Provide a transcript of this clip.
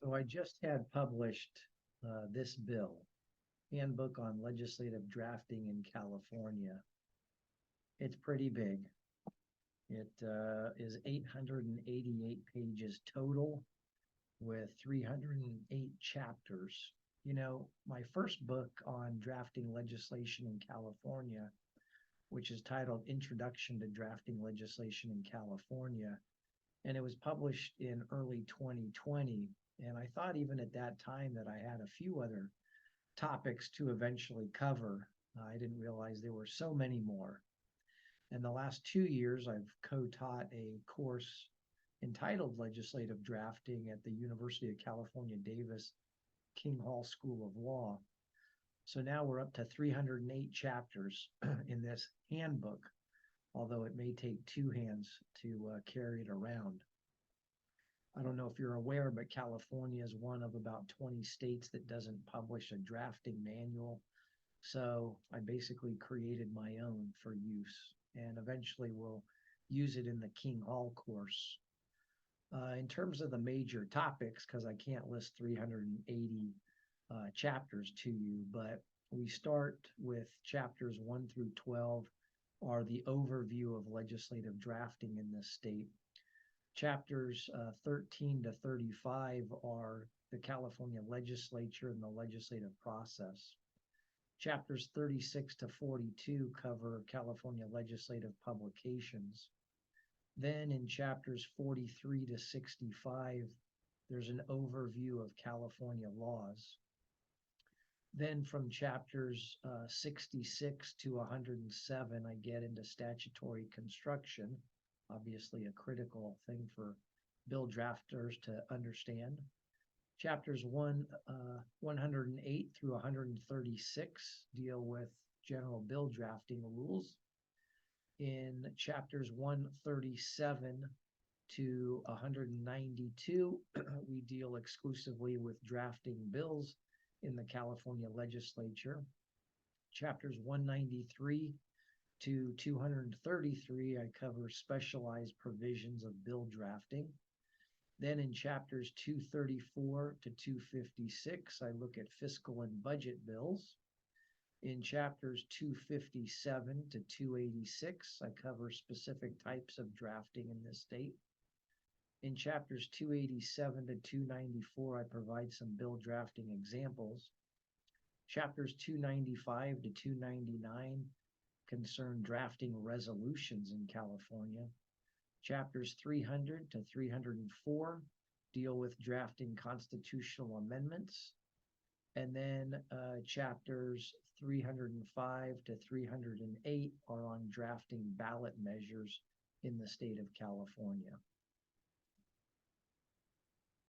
So I just had published this bill, Handbook on Legislative Drafting in California. It's pretty big. It is 888 pages total with 308 chapters. You know, my first book on drafting legislation in California, which is titled Introduction to Drafting Legislation in California, and it was published in early 2020. And I thought even at that time that I had a few other topics to eventually cover. I didn't realize there were so many more. In the last 2 years, I've co-taught a course entitled Legislative Drafting at the University of California, Davis King Hall School of Law. So now we're up to 308 chapters in this handbook, although it may take two hands to carry it around. I don't know if you're aware, but California is one of about 20 states that doesn't publish a drafting manual. So I basically created my own for use and eventually will use it in the King Hall course. In terms of the major topics, because I can't list 380 chapters to you, but we start with chapters 1 through 12 are the overview of legislative drafting in this state. Chapters 13 to 35 are the California legislature and the legislative process. Chapters 36 to 42 cover California legislative publications. Then in chapters 43 to 65, there's an overview of California laws. Then from chapters 66 to 107, I get into statutory construction, obviously a critical thing for bill drafters to understand. Chapters 108 through 136 deal with general bill drafting rules. In chapters 137 to 192, we deal exclusively with drafting bills in the California legislature. Chapters 193 to 233, I cover specialized provisions of bill drafting. Then in chapters 234 to 256, I look at fiscal and budget bills. In chapters 257 to 286, I cover specific types of drafting in this state. In chapters 287 to 294, I provide some bill drafting examples. Chapters 295 to 299 concern drafting resolutions in California. Chapters 300 to 304 deal with drafting constitutional amendments. And then chapters 305 to 308 are on drafting ballot measures in the state of California.